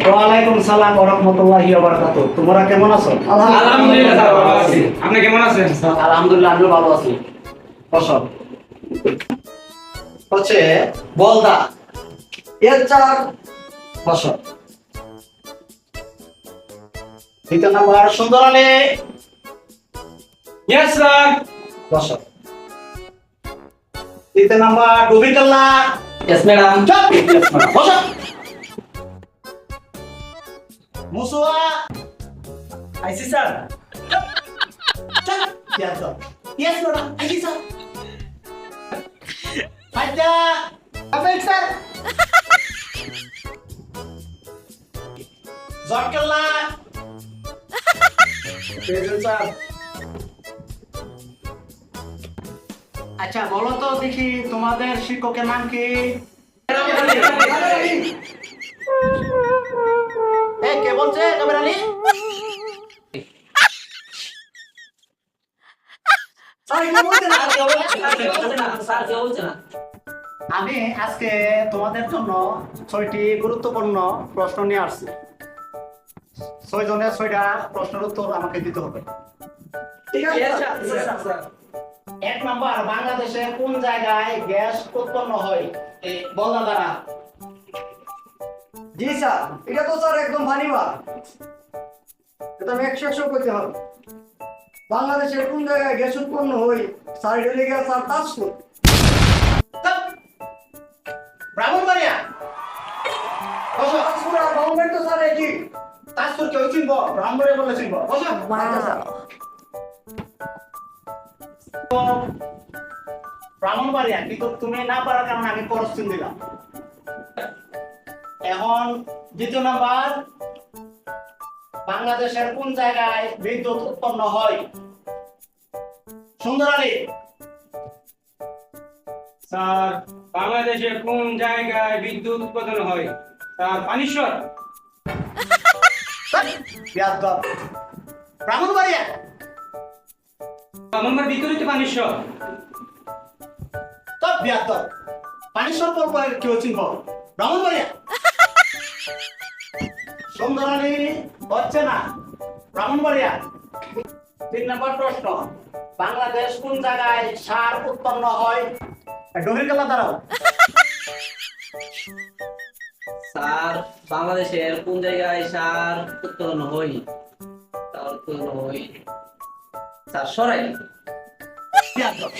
ওয়ালাইকুম সালাম ওয়া রাহমাতুল্লাহি ওয়া বারাকাতুহু। তোমরা কেমন আছো? আলহামদুলিল্লাহ স্যার, ভালো আছি। আপনি কেমন আছেন? আলহামদুলিল্লাহ আমিও ভালো আছি। বসো। হচ্ছে বলদা এর চার বসো। দ্বিতীয় নাম্বার সুন্দর আলী ইয়েস স্যার। বসো। তৃতীয় নাম্বার ডুবিকাল্লা ইয়েস ম্যাডাম। বসো। মুসুয়া আইসি স্যার ইয়েস ম্যাডাম আইসি স্যার আচ্ছা আবেল স্যার জটকেল্লা প্রেজেন্ট স্যার। আচ্ছা বলো তো দেখি তোমাদের শিক্ষকের নাম কি? কে বলছে কামের আলী? আমি আজকে তোমাদের জন্য 6টি গুরুত্বপূর্ণ প্রশ্ন নিয়ে আসছি। 6 জনের 6টা প্রশ্নের উত্তর আমাকে দিতে হবে। ঠিক আছে? এক নাম্বার, বাংলাদেশে কোন জায়গায় গ্যাস উৎপন্ন হয়? এই বলনা দ্বারা। জি স্যার, এটা তো স্যার একদম ফানিবা। এটা আমি 100 করতে হবে। বাংলাদেশের কোন জায়গায় গ্যাস উৎপন্ন হয়? স্যার এটা লেগে স্যার তাজপুর। ব্রাহ্মণবাড়িয়া। বসো। তাজপুর আর গভর্নমেন্ট তো স্যার একই। তাজপুর কেউ চিনব, ব্রাহ্মণবাড়িয়া বলে চিনব। বসো। আচ্ছা স্যার। ব্রাহ্মণবাড়িয়া, কিন্তু তুমি না পারার কারণে আমি করস্তিন দিলাম। এখন দ্বিতীয় নাম্বার, বাংলাদেশের কোন জায়গায় বিদ্যুৎ উৎপন্ন হয়? সুন্দর আলী। স্যার, বাংলাদেশে কোন জায়গায় বিদ্যুৎ উৎপাদন হয়? স্যার, পানিশ্বর। বিয়াদব। ব্রাহ্মণবাড়িয়া। আমার বিদ্যুৎ পানিশ্বর। তো বিয়াদব। পানিশ্বর পরে কেউ চিনব, ব্রাহ্মণবাড়িয়া। সুন্দর আলী হচ্ছে না, ব্রাহ্মণবাড়িয়া। 3 নম্বর প্রশ্ন, বাংলাদেশ কোন জায়গায় সার উৎপন্ন হয়? ডহিরকালা দাঁড়াও। স্যার, বাংলাদেশের কোন জায়গায় সার উৎপাদন হয়? স্যার, সরাই। বিয়াদব।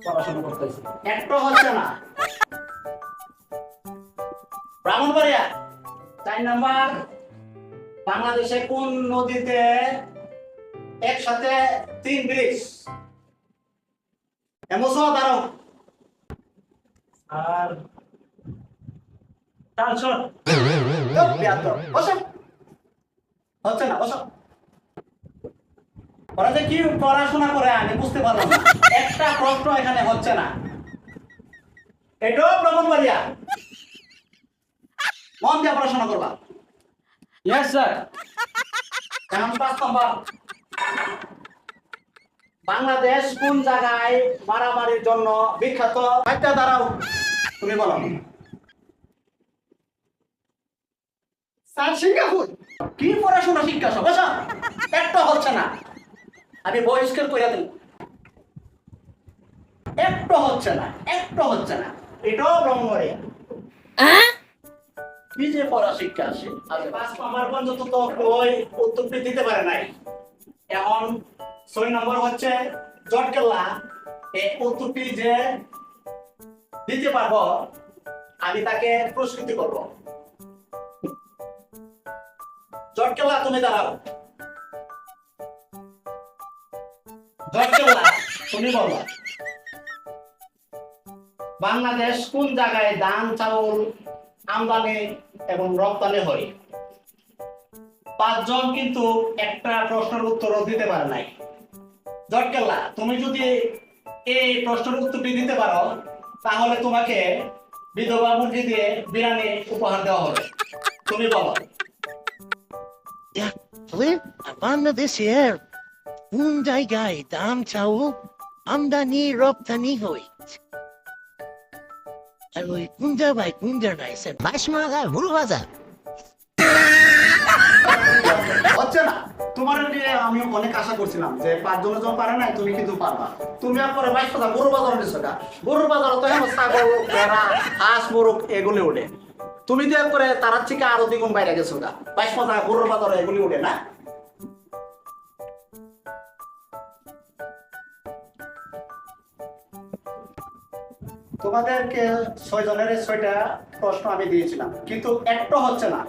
পড়াশোনা করতেছি, একটা হচ্ছে না। ব্রাহ্মণবাড়িয়া। 4 নাম্বার, বাংলাদেশে কোন নদীতে একসাথে 3 ব্রিজ? এমসো দাঁড়াও। আর তালচর। বিয়াদব। বসো। হচ্ছে না, বসো। ওরা যে কি পড়াশোনা করে আমি বুঝতে পারলাম না। একটা প্রশ্ন এখানে হচ্ছে না। এটাও ব্রাহ্মণবাড়িয়া। মন দিয়ে পড়াশোনা করবা। Yes sir. এখন 5 নম্বর, বাংলাদেশ কোন জায়গায় মারামারির জন্য বিখ্যাত? একটা দাঁড়াও, তুমি বলো। Sir, Singapore. কি পড়াশোনা শিক্ষা সব? বসো। একটা হচ্ছে না, আমি বহিষ্কার করে দিই। একটা হচ্ছে না, একটা হচ্ছে না। এটাও ব্রাহ্মণবাড়িয়া। কি যে পড়া শিক্ষা আসে। আচ্ছা, 5 নম্বর পর্যন্ত তো ওই উত্তরটি দিতে পারে নাই। এখন 6 নম্বর হচ্ছে জটকেল্লা। এই উত্তরটি যে দিতে পারবো আমি তাকে পুরস্কৃত করব। জটকেল্লা, তুমি দাঁড়াও। জটকেল্লা, তুমি বলো, বাংলাদেশ কোন জায়গায় ধান চাউল আমদানি এবং রপ্তানি হয়? 5 জন কিন্তু একটা প্রশ্নের উত্তরও দিতে পারে নাই। জটকেল্লা, তুমি যদি এই প্রশ্নের উত্তরটি দিতে পারো তাহলে তোমাকে বিধবা মুরগি দিয়ে বিরিয়ানি উপহার দেওয়া হবে। তুমি বলো। বাংলাদেশের কোন জায়গায় ধান চাউল আমদানি রপ্তানি হয়? আর ওই কুঞ্জা ভাই কুঞ্জা নাই সে বাইশ মাগায় ভুল বাজা হচ্ছে না। তোমার নিয়ে আমি অনেক আশা করছিলাম যে 5 জনের যখন পারে নাই তুমি কিন্তু পারবা। তুমি একবারে 22 কথা গরুর বাজার নিছো গা। গরুর বাজার তো এখন ছাগল, ভেড়া, হাঁস, মোরগ এগুলি ওঠে। তুমি তো একবারে তার থেকে আরো দ্বিগুণ বাইরে গেছো গা। 22 কথা গরুর বাজার এগুলি ওঠে না। তোমাদেরকে 6 জনের 6টা প্রশ্ন আমি দিয়েছিলাম, কিন্তু একটা হচ্ছে না।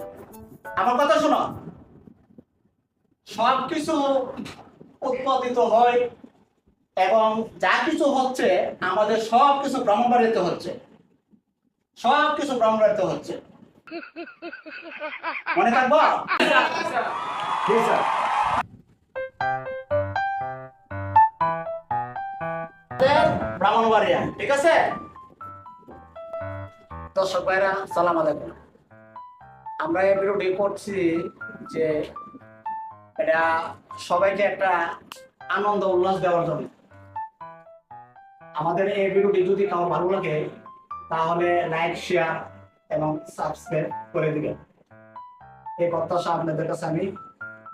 আমার কথা শোনো, সবকিছু উৎপাদিত হয় এবং যা কিছু হচ্ছে আমাদের সবকিছু ব্রহ্মবাড়িতে হচ্ছে, সবকিছু ব্রহ্মবাড়িতে হচ্ছে। মনে থাকবো? জি স্যার। ব্রাহ্মণবাড়িয়া, ঠিক আছে? দর্শক ভাইরা সালাম আলাইকুম। আমরা এই ভিডিওটি করছি যে এটা সবাইকে একটা আনন্দ উল্লাস দেওয়ার জন্য। আমাদের এই ভিডিওটি যদি কারো ভালো লাগে তাহলে লাইক, শেয়ার এবং সাবস্ক্রাইব করে দিবেন। এই প্রত্যাশা আপনাদের কাছে আমি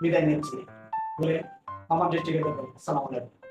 বিদায় নিচ্ছি বলে আমার দৃষ্টিকে দেখুন। সালাম আলাইকুম।